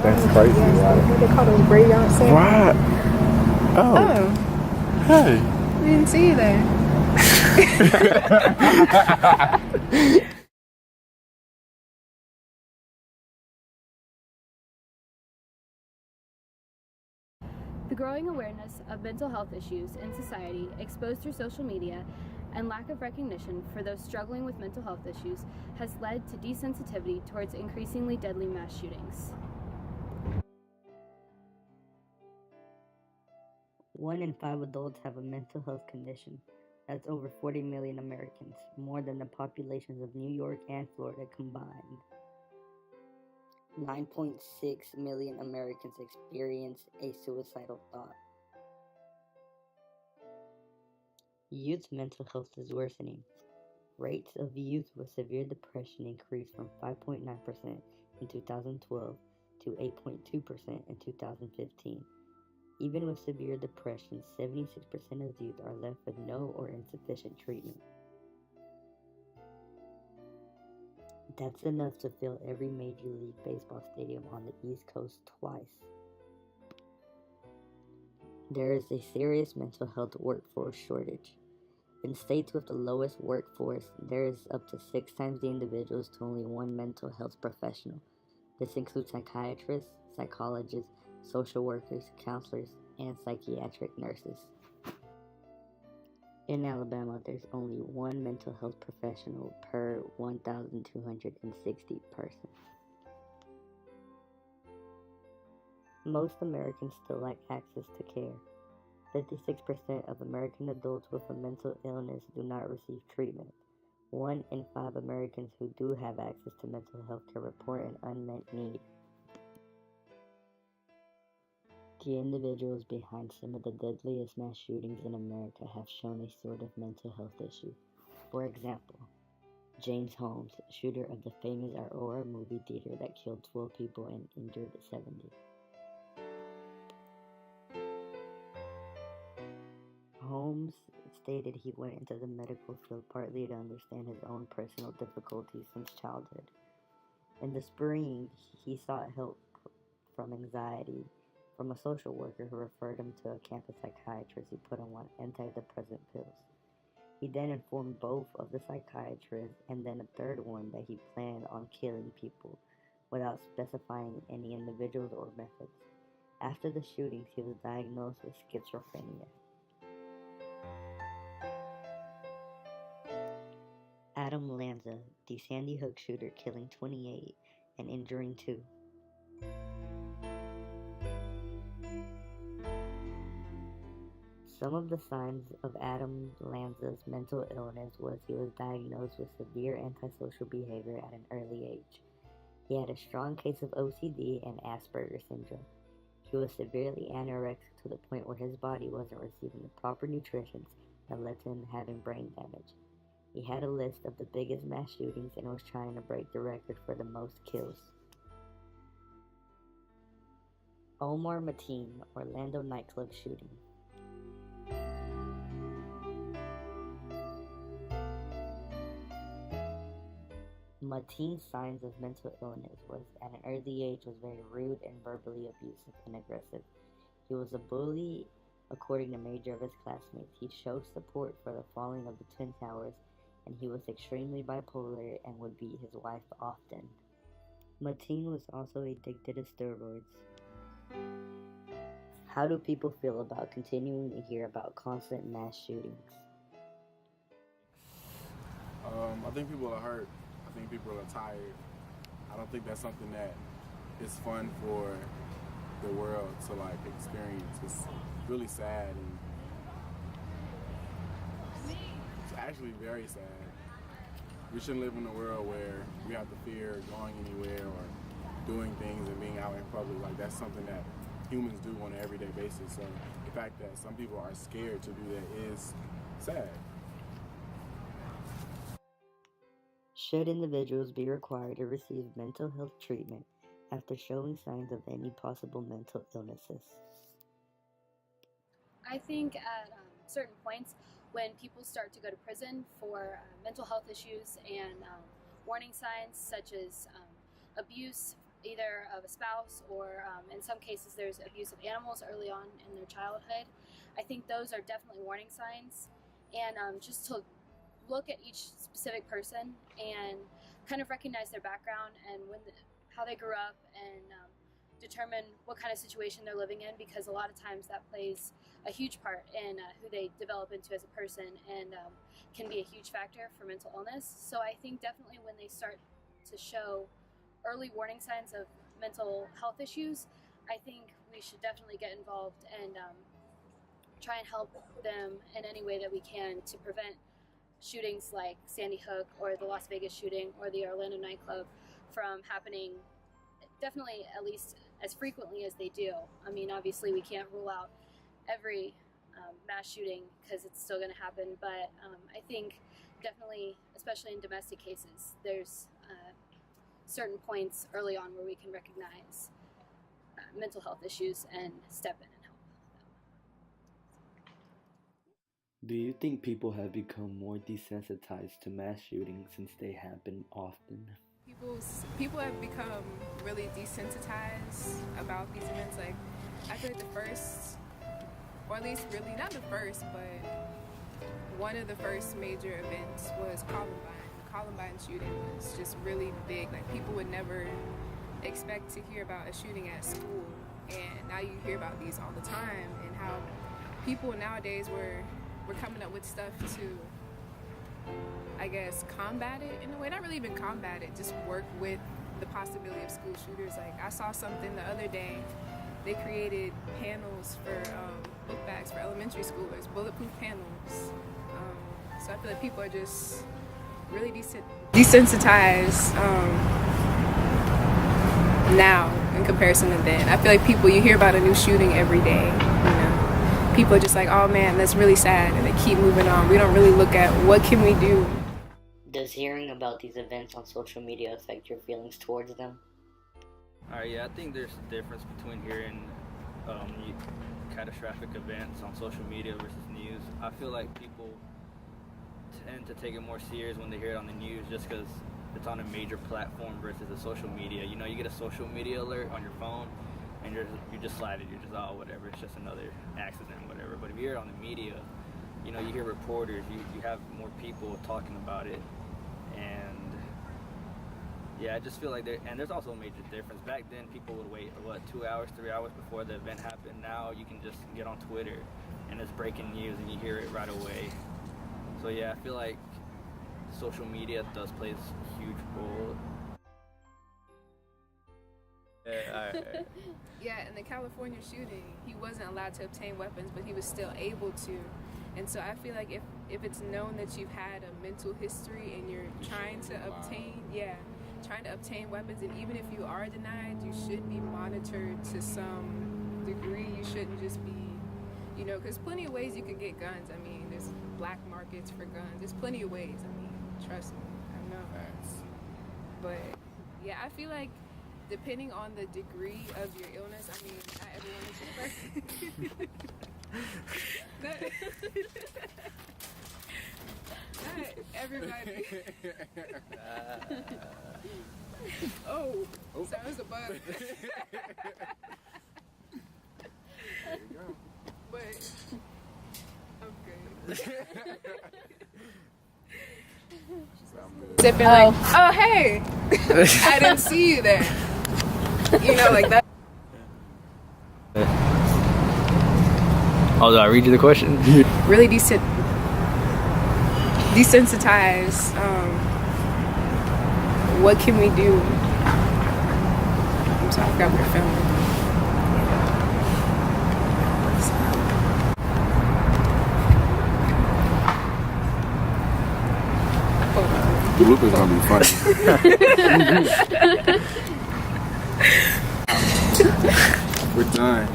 That's crazy, right? What they call those graveyard sales. Right. Oh. Oh, Hey. we didn't see you there. The growing awareness of mental health issues in society, exposed through social media, and lack of recognition for those struggling with mental health issues has led to desensitivity towards increasingly deadly mass shootings. 1 in 5 adults have a mental health condition. That's over 40 million Americans, more than the populations of New York and Florida combined. 9.6 million Americans experience a suicidal thought. Youth mental health is worsening. Rates of youth with severe depression increased from 5.9% in 2012 to 8.2% in 2015. Even with severe depression, 76% of youth are left with no or insufficient treatment. That's enough to fill every Major League Baseball stadium on the East Coast twice. There is a serious mental health workforce shortage. In states with the lowest workforce, there is up to 6 times the individuals to only one mental health professional. This includes psychiatrists, psychologists, social workers, counselors, and psychiatric nurses. In Alabama, there's only one mental health professional per 1,260 persons. Most Americans still lack access to care. 56% of American adults with a mental illness do not receive treatment. 1 in 5 Americans who do have access to mental health care report an unmet need. The individuals behind some of the deadliest mass shootings in America have shown a sort of mental health issue. For example, James Holmes, shooter of the famous Aurora movie theater that killed 12 people and injured 70. Holmes stated he went into the medical field partly to understand his own personal difficulties since childhood. In the spring, he sought help from anxiety from a social worker who referred him to a campus psychiatrist who put him on antidepressant pills. He then informed both of the psychiatrist and then a third one that he planned on killing people without specifying any individuals or methods. After the shootings, he was diagnosed with schizophrenia. Adam Lanza, the Sandy Hook shooter, killing 28 and injuring 2. Some of the signs of Adam Lanza's mental illness was he was diagnosed with severe antisocial behavior at an early age. He had a strong case of OCD and Asperger's syndrome. He was severely anorexic to the point where his body wasn't receiving the proper nutrition that led to him having brain damage. He had a list of the biggest mass shootings and was trying to break the record for the most kills. Omar Mateen, Orlando nightclub shooting. Mateen's signs of mental illness was at an early age was very rude and verbally abusive and aggressive. He was a bully, according to major of his classmates. He showed support for the falling of the Twin Towers, and he was extremely bipolar and would beat his wife often. Mateen was also addicted to steroids. How do people feel about continuing to hear about constant mass shootings? I think people are hurt. I think people are tired. I don't think that's something that is fun for the world to like experience. It's really sad and it's actually very sad. We shouldn't live in a world where we have to fear going anywhere or doing things and being out in public. Like that's something that humans do on an everyday basis. So the fact that some people are scared to do that is sad. Should individuals be required to receive mental health treatment after showing signs of any possible mental illnesses? I think at certain points when people start to go to prison for mental health issues and warning signs such as abuse either of a spouse or in some cases there's abuse of animals early on in their childhood. I think those are definitely warning signs, and just to look at each specific person and kind of recognize their background and how they grew up, and determine what kind of situation they're living in, because a lot of times that plays a huge part in who they develop into as a person, and can be a huge factor for mental illness. So I think definitely when they start to show early warning signs of mental health issues, I think we should definitely get involved and try and help them in any way that we can to prevent shootings like Sandy Hook or the Las Vegas shooting or the Orlando nightclub from happening, definitely at least as frequently as they do. I mean, obviously we can't rule out every mass shooting because it's still going to happen, but I think definitely, especially in domestic cases, there's certain points early on where we can recognize mental health issues and step in and help them. Do you think people have become more desensitized to mass shootings since they happen often? People have become really desensitized about these events. Like, I feel like the first, or at least really not the first, but one of the first major events was Columbine. The Columbine shooting was just really big. Like, people would never expect to hear about a shooting at school, and now you hear about these all the time, and how people nowadays were coming up with stuff to, I guess, combat it in a way. Not really even combat it, just work with the possibility of school shooters. Like, I saw something the other day. They created panels for book bags for elementary schoolers, bulletproof panels. So I feel like people are just really desensitized now in comparison to then. I feel like you hear about a new shooting every day, People are just like, oh man, that's really sad, and they keep moving on. We don't really look at what can we do. Does hearing about these events on social media affect your feelings towards them? Alright, yeah, I think there's a difference between hearing catastrophic events on social media versus news. I feel like people tend to take it more serious when they hear it on the news just because it's on a major platform versus a social media. You know, you get a social media alert on your phone and you're just slide it, you're just, oh, whatever, it's just another accident, whatever. But if you hear it on the media, you know, you hear reporters, you have more people talking about it. And yeah, I just feel like there's also a major difference. Back then, people would wait, 2 hours, 3 hours before the event happened. Now you can just get on Twitter and it's breaking news and you hear it right away. So yeah, I feel like social media does play a huge role. Alright. Yeah, in the California shooting, he wasn't allowed to obtain weapons, but he was still able to. And so I feel like if it's known that you've had a mental history and you're trying to obtain weapons, and even if you are denied, you should be monitored to some degree. You shouldn't just be, because plenty of ways you can get guns. I mean, there's black markets for guns. There's plenty of ways. I mean, trust me, I know. But yeah, I feel like depending on the degree of your illness, I mean, not everyone is perfect. Not everybody. Oh, sounds a bug. There you go. But I'm good. Sipping like, oh hey, I didn't see you there. Like that. Oh, did I read you the question? Really desensitized. What can we do? I'm sorry, I forgot we were filming. The bloopers gonna be funny. We're done.